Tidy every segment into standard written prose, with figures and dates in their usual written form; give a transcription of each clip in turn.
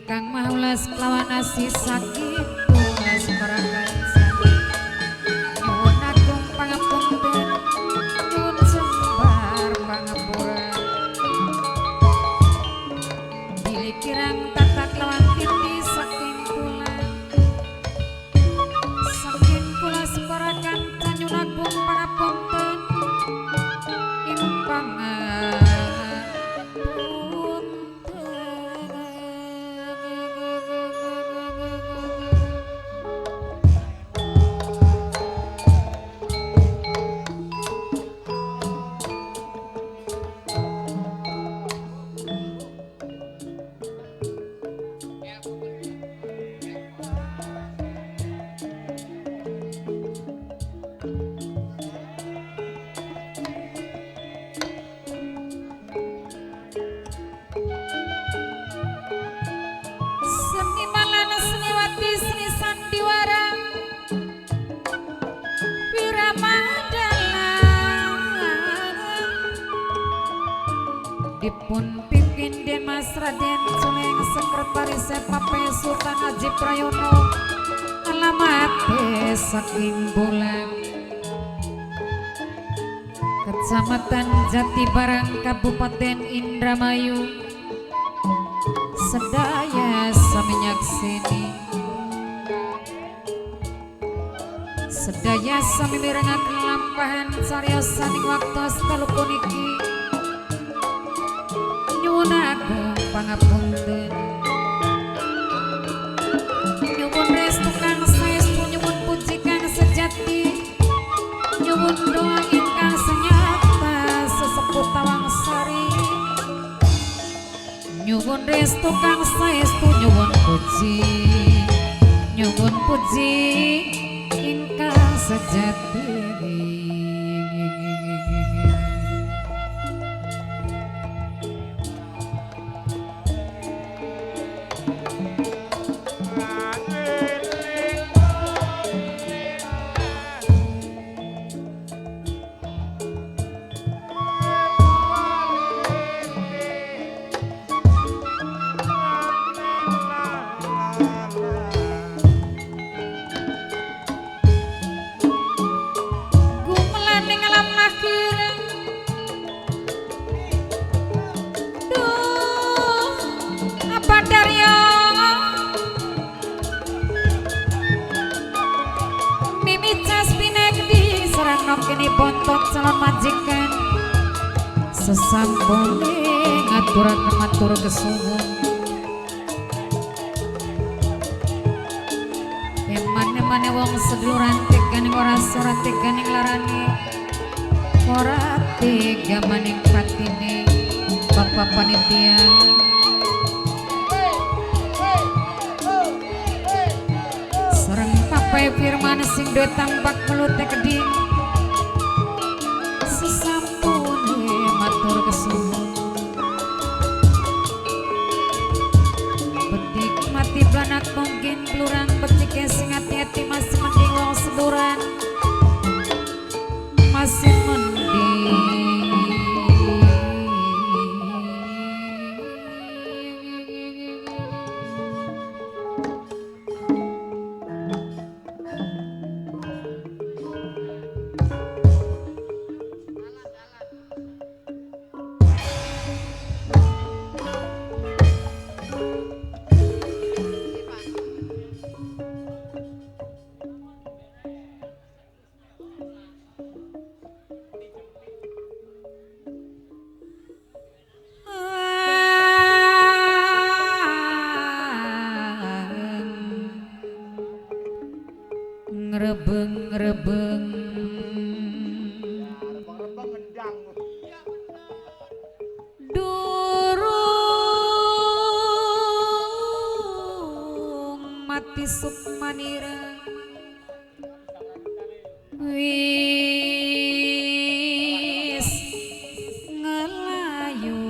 Kang Maulas kelawan asih sakit tulas parakan sakit nyuwun agung pangapunten nyuwun sembar pangapura bilih kirang tata kelawan titi saking kula separakan nyuwun agung pangapunten ing dipun pimpin Den Mas Raden Suleng Sekretaris Pape Sultan Haji Prayono alamat saking Bulan Kecamatan Jatibarang Kabupaten Indramayu sedaya sami nyakseni sedaya sami mirengaken lampahan cariosaning waktos kalu puniki nyuwun agung pangapunten nyuwun restu kang saestu nyuwun puji kang sejati nyuwun doa ingkang senyata sesepuh tawang sari nyuwun restu kang saestu nyuwun puji ingkang sejati kini bontot calon majikan sesampune ngaturaken matur kesuwun emane-mane wong seduluran teganing ora ora teganing larane ora tega maning patine Bapak panitia sareng Papai Firman sing duwe tambak melute keding matur kesuwun betik mati banak mungkin kelurang becike sing ati-ati masih mending wong seduran masih mending ngrebeng-ngrebeng durung mati sukmanira wis ngelayu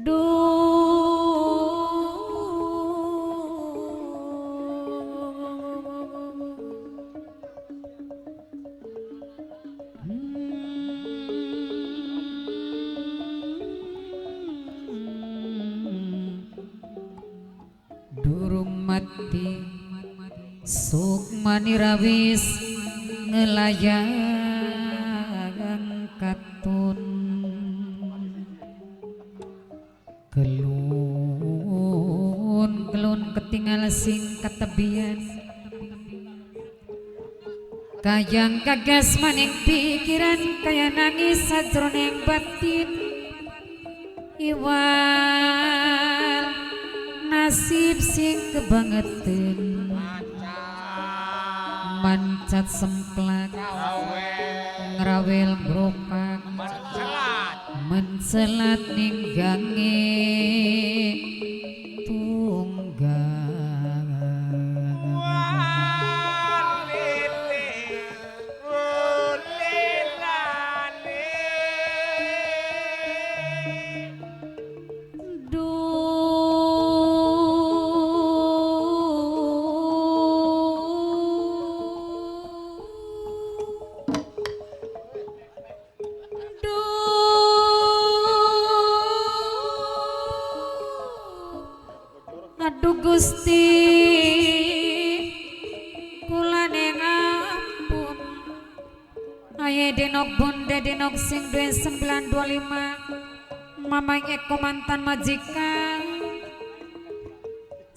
duh mati sukmani rawis ngelayang katun gelun ketinggal sing katebian kayang kagas maning pikiran kaya nangis sajroning batin iwal nasib sing kebangetan mancat semplak ngrawel gropak mencelat ning gange tunggal aduh Gusti kula ning ampun aye denok bonde denok sing duwe 925 mamang eko mantan majikan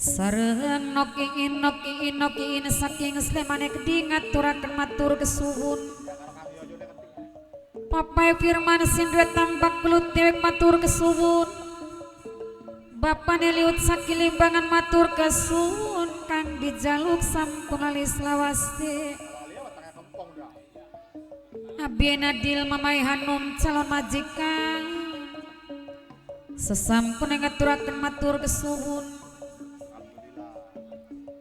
sareng nokiin saking slemane gede ngaturaken matur kesuwun Papai Firman sing duwe tambak belut dewek matur kesuwun Bapak neliut sakilimbangan matur kesuwun kang dijaluk sampun alis lawase Abi Nadil Mamai Hanum calon majikan sesampun ngaturaken matur kesuwun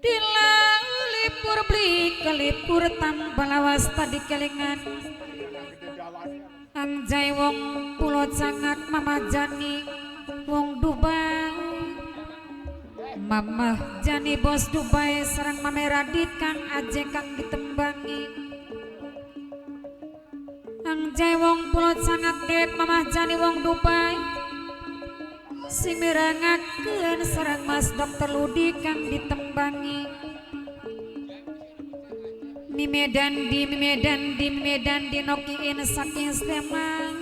dilalipur beli kelipur tambah lawas tadi kelingan Anjay wong pulau sangat Mama Jani wong Dubai Mama Jani bos Dubai serang Mame Radit Kang Aje Kang ditembangi Anjay wong pulau sangat dek Mama Jani wong Dubai sing mirangakeun serang Mas Dokter Ludi Kang ditembangi Mimedan di nokiin saking Sleman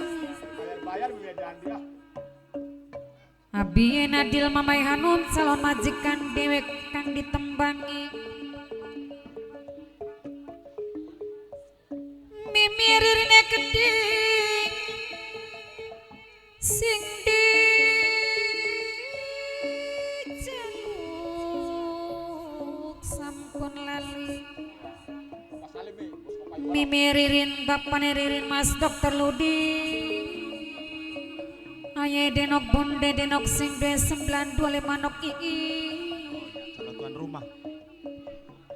Abi Nadil Mamai Hanum calon majikan dewek kang ditembangi mimiririne keding sing dijaluk sampun lali mimiririn bapane ririn Mas Dokter Ludi aye denok bonde denok sing 925 nok ii calon tuan rumah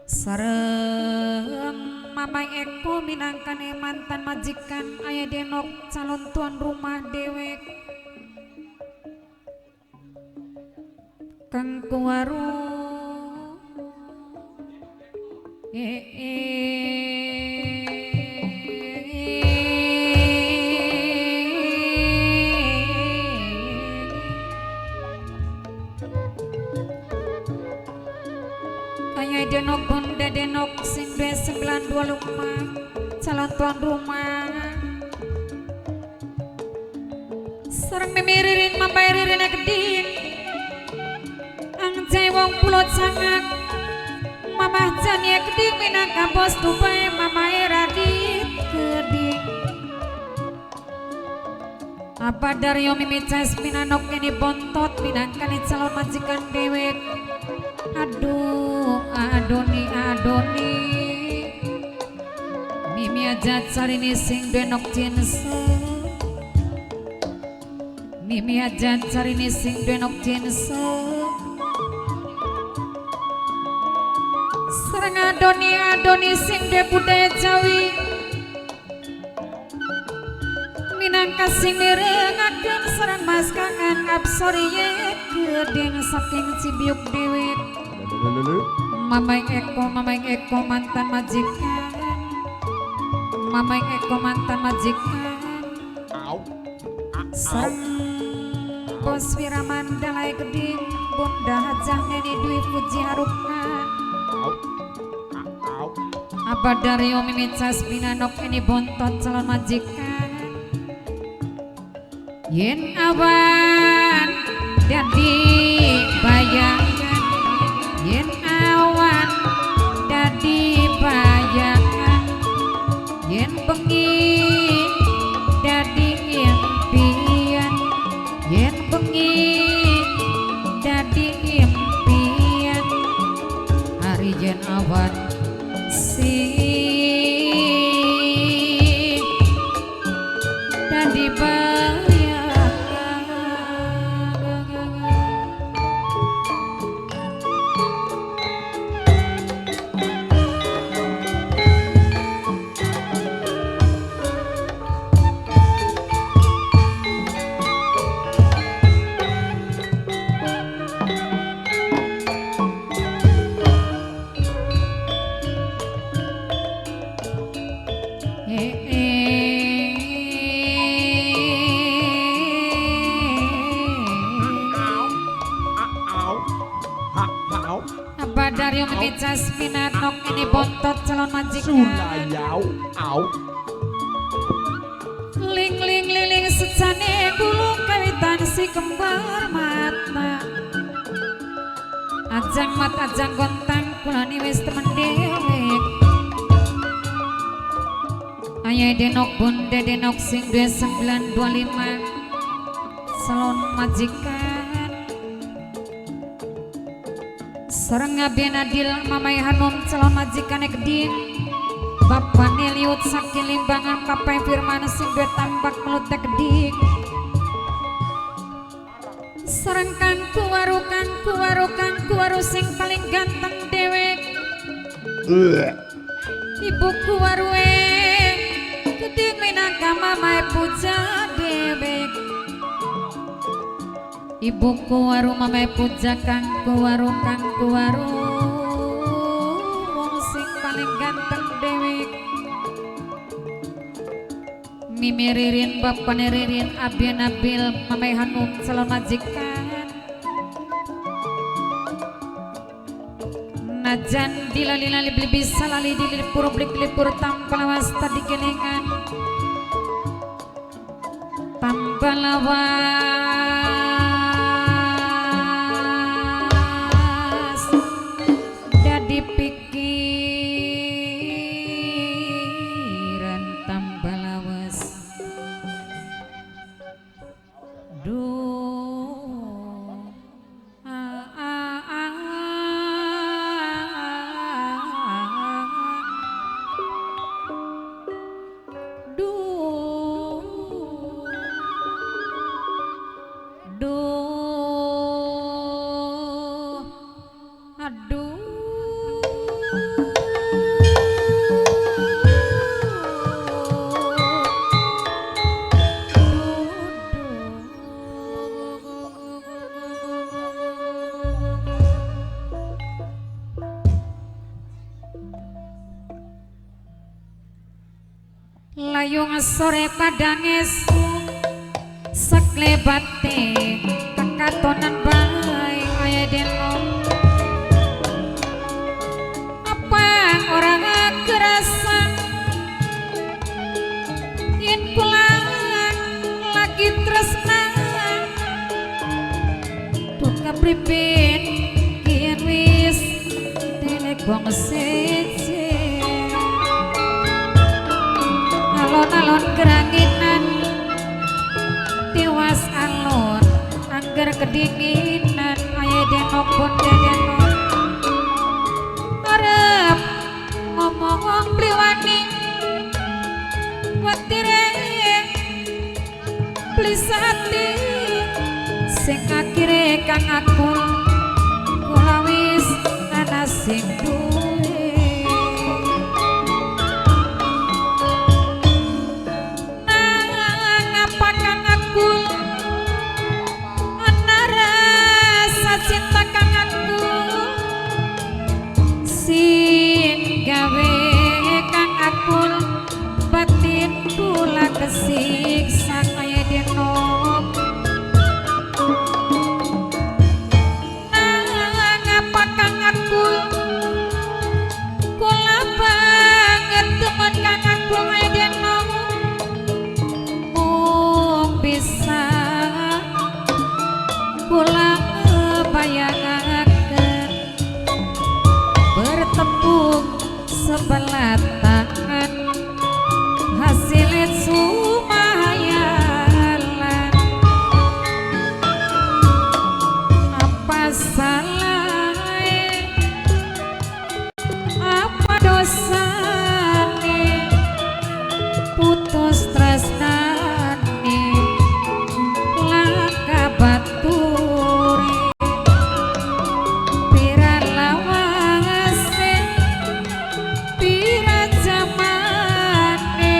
sareng Mamang Eko minangkane mantan majikan aye denok calon tuan rumah dewek kang kuwaru Ayah denok bonde denok sing 925 calon tuan rumah sareng mimiririn mampai ririne gedin Anjay wong pulau sangat Mama Jani geding minangka bos Dubai Mama Radit geding apa Daryo Mimi Cas minanok ini bontot minangkani calon majikan dewek aduh adoni Mimi aja cari nih sing denok jense Mimi aja cari nih sing denok jense sereng adoni sing de budaya Jawi minangka sing mirengakeun sereng mas kangen absoriye gedeng saking Cibiuk dewek Mamang Eko mantan majikan Mamang Eko mantan majikan sareng bos Wiramandalai geding Bunda Hajah Neni Dwi Puji Haruka Abadario Mimicas Binanok ini bontot calon majikan yen awan dadi bayangan yen awan dadi bayangan yen bengi dadi impian yen bengi dadi impian hari yen awan dadi bayangan Abadario Mimicas Binanok ini bontot calon majikan ling ling liling secane gulung kawitan si kembar mata ajang mat ajang gontang kulani wis temen dewek ayah denok bunda denok sing 2925 salon majikan sareng ngabien adil mamai hanum calon majikane keding Bapak Neliut saking limbangan kapai firman sing dua tambak melutek keding sareng kangku waru sing paling ganteng dewek ibu kuwaruwe keding minangka mamai puja dewek ibu kuwaru mamai puja kangku waru wong sing paling ganteng dewek Mimi Ririn Bapak Ririn Abian Nabil mamai hanum calon majikan najan dilali-lali beli bisa lali dilipur blik-lipur tampal wasta di kelingan tampal lawas dadi pikiran tampal lawas layung sore padanges saklebate kakatonan bae aya denom apa orang kerasa yen kula lagi tresna tuh kapripin yen wis telekong seje alon-alon keranginan tiwas alon angger kedinginan aya denok bonde denok arep ngomong bliwani watire plisati sing akhire kang akul kula wis ana sing kesiksa kaya denok layangaken bertepuk sebelah tangan hasilnya sumayalan apa salah apa dosane putus tresnane laka bature pira lawase pira zamane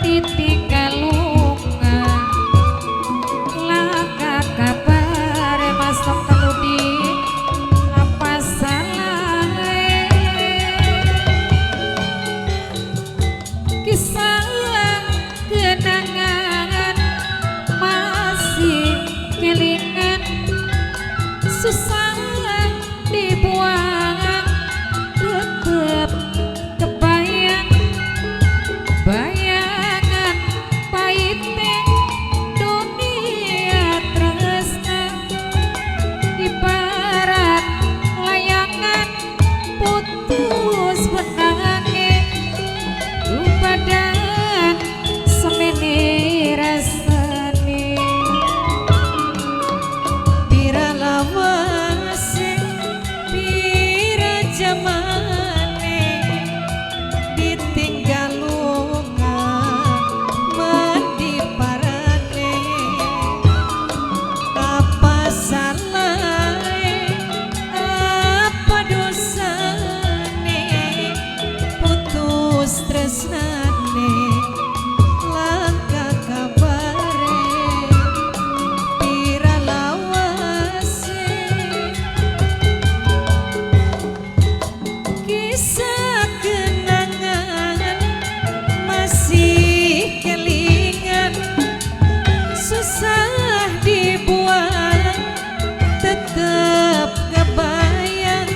ditinggal lunga laka kabare mas teludi apa salah kisah kenangan masih kelingan susah dibuang tetep kebayang bayangan pahitnya dunia tresna ibarat layangan putus benangnya badan semene rasane pira lawase pira jamane ditinggal lunga mandi parane apa salahe apa dosane putus tresnane langka kabare pira lawase kisah kenangan masih kelingan susah dibuang tetep kebayang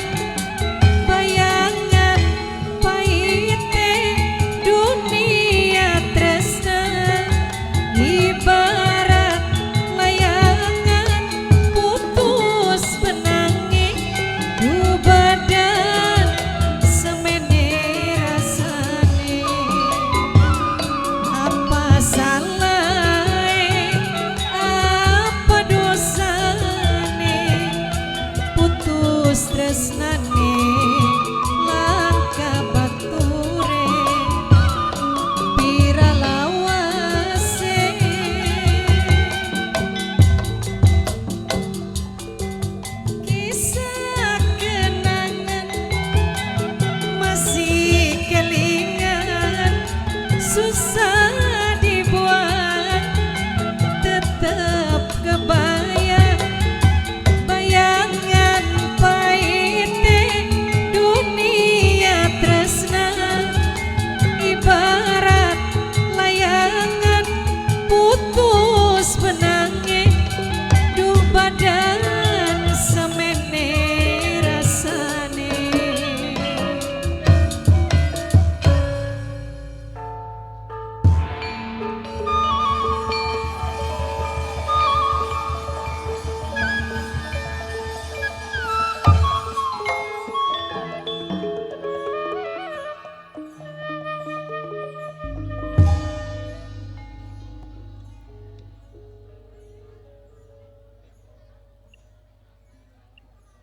bayangan pahitnya dunia tresna ibarat layangan putus benangnya ku badan semene rasane apa salahe apa dosane putus tresnane langka bature pira lawase kisah kenangan masih kelingan susah